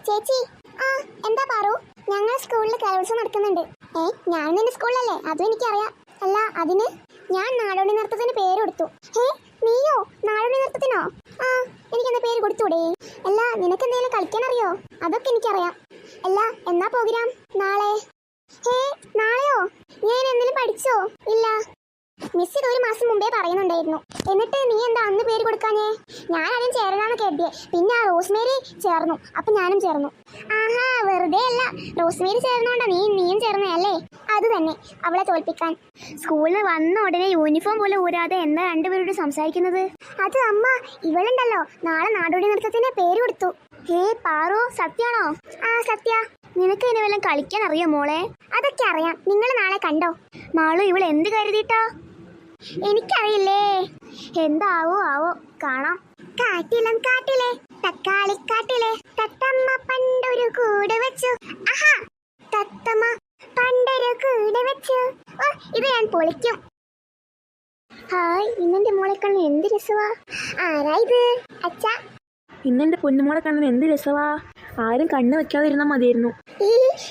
ചേച്ചി. ആ എന്താ പാറു? ഞങ്ങൾ സ്കൂളിൽ കലോത്സവം നടക്കുന്നുണ്ട്. ഞാൻ നിന്റെ സ്കൂളിലല്ലേ, അതും എനിക്കറിയാം. അല്ല അതിന് ഞാൻ നാടോടി നൃത്തത്തിന് പേര് കൊടുത്തു. നീയോ നാടോടി നൃത്തത്തിനോ? ആ എനിക്കെന്താ പേര് കൊടുത്തൂടെ? അല്ല നിനക്ക് എന്തെങ്കിലും കളിക്കാൻ അറിയോ? അതൊക്കെ എനിക്കറിയാം. അല്ല എന്നാ പ്രോഗ്രാം? നാളെ. നാളെയോ? ഞാൻ എന്തെങ്കിലും പഠിച്ചോ? ഇല്ല. മിസ് ഇത് ഒരു മാസം മുമ്പേ പറയുന്നുണ്ടായിരുന്നു. എന്നിട്ട് നീ എന്താ അന്ന് പേര് കൊടുക്കാഞ്ഞേ? ഞാൻ ആദ്യം ചേരാനാണ് കരുതിയേ, പിന്നെ ആ റോസ്മേരി ചേർന്നു, അപ്പൊ ഞാനും ചേർന്നു. ആഹാ വെറുതെ അല്ല, റോസ്മേരി ചേർന്നോണ്ടാ നീയും ചേർന്നേ അല്ലേ? അത് തന്നെ, അവളെ തോൽപ്പിക്കാൻ. സ്കൂളിൽ വന്ന ഉടനെ യൂണിഫോം പോലും ഊരാതെ എന്താ രണ്ടുപേരോട് സംസാരിക്കുന്നത്? അത് അമ്മ, ഇവളുണ്ടല്ലോ നാളെ നാടോടി നൃത്തത്തിന് പേര് കൊടുത്തു. പാറു സത്യാണോ? ആ സത്യ. നിനക്ക് ഇനി വല്ലതും കളിക്കാൻ അറിയോ മോളെ? അതൊക്കെ അറിയാം. നിങ്ങൾ നാളെ കണ്ടോ? മാളു ഇവൾ എന്ത് കരുതിയിട്ടാ? എനിക്കറിയില്ലേ. ആവോ കാണാം. കാട്ടിലും കാട്ടിലെ തക്കാളിക്കാട്ടിലെ തത്തമ്മ പണ്ടൊരു കൂട് വെച്ചു. ആഹാ തത്തമ്മ പണ്ടൊരു കൂട് വെച്ചു. ഇത് ഞാൻ പൊളിക്കും. ഹായ്, ഇന്നെന്റെ മോളെ കാണാൻ എന്ത് രസവാ. ആരാ ഇത്? അച്ഛാ. ഇന്നെന്റെ പൊന്നുമോളെ കാണാൻ എന്ത് രസവാ. ആരും കണ്ണു വെക്കാതിരുന്നാൽ മതിയായിരുന്നു.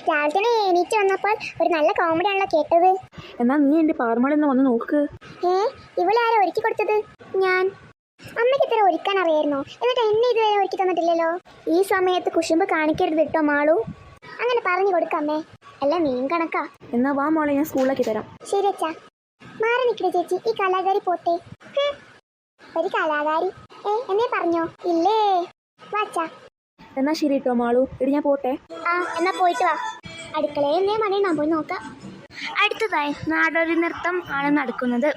രാവിലെ തന്നെ എണീറ്റ് വന്നപ്പോൾ ഒരു നല്ല കോമഡി ആണല്ലോ കേട്ടത്. എന്നാ നീ എന്റെ പാറമോളെന്ന് വന്ന് നോക്ക്. ഇവളാരാ ഒരുക്കി കൊടുത്തത്? ഞാൻ. അമ്മയ്ക്ക് ഇത്ര ഒരുക്കാൻ അറിയായിരുന്നോ? എന്നിട്ട് എന്നെ ഇതുവരെ ഒരുക്കി തന്നിട്ടില്ലല്ലോ. ഈ സമയത്ത് കുശുമ്പ് കാണിക്കരുത് കേട്ടോ മാളു. അങ്ങനെ പറഞ്ഞു കൊടുക്കമ്മേ, അല്ല മീൻ കണക്കാ. എന്നാ വാ മോളെ, ഞാൻ സ്കൂളിലേക്ക് തരാം. ശരി അച്ഛാ. മാറി നിൽക്കണേ ചേച്ചി, ഈ കലാകാരി പോട്ടെ. ഒരു കലാകാരി എന്നെ പറഞ്ഞോ? ഇല്ലേ. വാച്ചാ. എന്നാ ശരി കേട്ടോ മാളു, ഇടി ഞാൻ പോട്ടെ. എന്നാ പോയിട്ട് വാ. അടുക്കളയിൽ എന്നേ മണിയാ പോയി നോക്കാം. അടുത്തതായി നാടോടി നൃത്തം ആണ് നടക്കുന്നത്.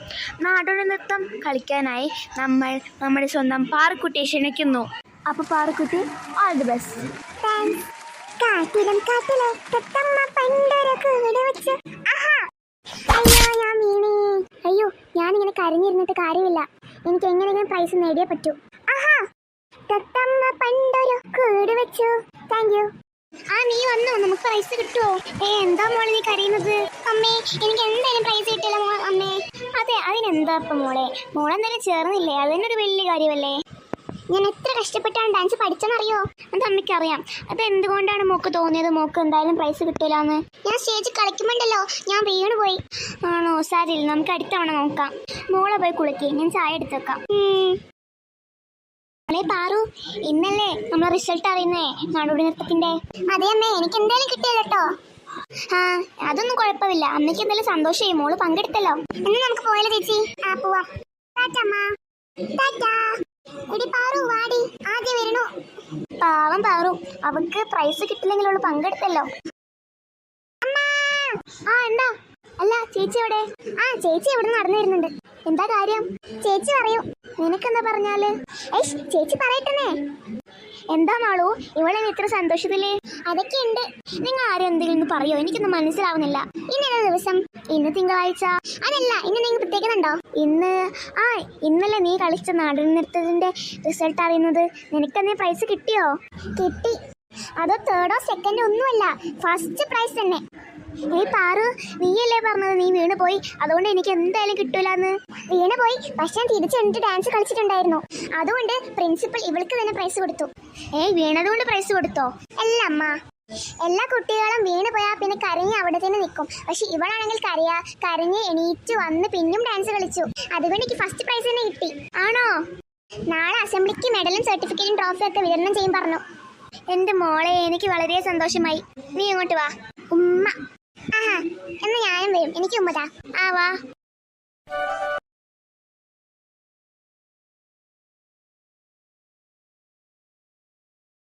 നാടോടി നൃത്തം കളിക്കാനായി നമ്മൾ നമ്മുടെ സ്വന്തം പാറക്കുട്ടിയെ ക്ഷണിക്കുന്നു. അപ്പൊ പാറക്കുട്ടി, ഓൾ ദി ബെസ്റ്റ്. കാട്ടിലും കാട്ടിലെ തത്തമ്മ പണ്ടൊരു കൂട് വെച്ചു. അയ്യോ ഞാൻ വീണേ. അയ്യോ ഞാനിങ്ങനെ കരഞ്ഞിരുന്നിട്ട് കാര്യമില്ല, എനിക്ക് എങ്ങനെയെങ്കിലും പ്രൈസ് നേടിയേ പറ്റൂ. തത്തമ്മ പണ്ടൊരു കൂട് വെച്ചു. Thank you. നീ വന്നോ? നമുക്ക് പ്രൈസ് കിട്ടുമോ? എന്താ മോളെ നീ കരയുന്നത്? അമ്മേ എനിക്ക് എന്തായാലും പ്രൈസ് കിട്ടില്ല അമ്മേ. അതെ അതിനെന്താ ഇപ്പൊ മോളെ, മോളെന്തായാലും ചേർന്നില്ലേ, അത് തന്നെ ഒരു വലിയ കാര്യമല്ലേ. ഞാൻ എത്ര കഷ്ടപ്പെട്ടാണ് ഡാൻസ് പഠിച്ചെന്നറിയോ? അത് അമ്മയ്ക്കറിയാം. അത് എന്തുകൊണ്ടാണ് മോക്ക് തോന്നിയത് മോക്ക് എന്തായാലും പ്രൈസ് കിട്ടില്ലാന്ന്? ഞാൻ സ്റ്റേജ് കളിക്കുമ്പോണ്ടല്ലോ ഞാൻ വീണ് പോയി. ആണോ? സാരില്ല, നമുക്ക് അടുത്ത തവണ നോക്കാം. മോളെ പോയി കുളിക്കേ, ഞാൻ ചായ എടുത്ത് വെക്കാം. പാറു, ഇന്നല്ലേ നമ്മളെ റിസൾട്ട് അറിയുന്നേ നാടോടി നൃത്തത്തിന്റെ? അതെ അമ്മേ, എനിക്ക് എന്തായാലും കിട്ടിയല്ലോ കേട്ടോ. അതൊന്നും കുഴപ്പമില്ല, അമ്മയ്ക്ക് എന്തായാലും സന്തോഷമായി, മോള് പങ്കെടുത്തല്ലോ. എന്നാ നമുക്ക് പോയാലോ ചേച്ചി? പോവാം. പാറു വാടി, ആദ്യം വരണു. പാവം പാറു, അവൾക്ക് പ്രൈസ് കിട്ടില്ലെങ്കിൽ അവള് പങ്കെടുത്തല്ലോ. എന്താ? അല്ല ചേച്ചി എവിടെ? ചേച്ചി ഇവിടെ നടന്നു വരുന്നുണ്ട്. എന്താ കാര്യം? ചേച്ചി പറയൂ. നിനക്കെന്താ പറഞ്ഞാല്? ചേച്ചി പറയട്ടെ. എന്താ മാളു ഇവളെ ഇത്ര സന്തോഷത്തില്? അതൊക്കെ ഉണ്ട്. നിങ്ങൾ ആരും എന്തെങ്കിലും പറയോ? എനിക്കൊന്നും മനസ്സിലാവുന്നില്ല. ഇന്നേതാ ദിവസം? ഇന്ന് തിങ്കളാഴ്ച. അതല്ല, ഇന്ന് നിങ്ങൾ പ്രത്യേകതയുണ്ടോ? ഇന്നലെ നീ കളിച്ച നാടൻ നൃത്തത്തിന്റെ റിസൾട്ട് അറിയുന്നത്. നിനക്കെന്തേ പ്രൈസ് കിട്ടിയോ? കിട്ടി. അതോ തേർഡോ സെക്കൻഡോ ഒന്നുമല്ല, ഫസ്റ്റ് പ്രൈസ് തന്നെ. പാറു, നീയല്ലേ പറഞ്ഞത് നീ വീണ് പോയി, അതുകൊണ്ട് എനിക്ക് എന്തായാലും കിട്ടൂലെന്ന്? വീണ് പോയി, പക്ഷെ തിരിച്ചെന്നിട്ട് ഡാൻസ് കളിച്ചിട്ടുണ്ടായിരുന്നു. അതുകൊണ്ട് പ്രിൻസിപ്പൽ ഇവൾക്ക് തന്നെ പ്രൈസ് കൊടുത്തു. വീണതുകൊണ്ട് പ്രൈസ് കൊടുത്തോ? അല്ല അമ്മ, എല്ലാ കുട്ടികളും വീണ് പോയാൽ പിന്നെ കരഞ്ഞ് അവിടെ തന്നെ നിൽക്കും. പക്ഷെ ഇവളാണെങ്കിൽ കരഞ്ഞ് എണീറ്റ് വന്ന് പിന്നും ഡാൻസ് കളിച്ചു. അതുകൊണ്ട് എനിക്ക് ഫസ്റ്റ് പ്രൈസ് തന്നെ കിട്ടി. ആണോ? നാളെ അസംബ്ലിക്ക് മെഡലും സർട്ടിഫിക്കറ്റും ട്രോഫിയും ഒക്കെ വിതരണം ചെയ്യും പറഞ്ഞു. എന്റെ മോളെ, എനിക്ക് വളരെ സന്തോഷമായി. നീ ഇങ്ങോട്ട് വാ. ഉമ്മ. എന്നാ ഞാനും വരും, എനിക്ക് ഉമ്മതാ. വാ.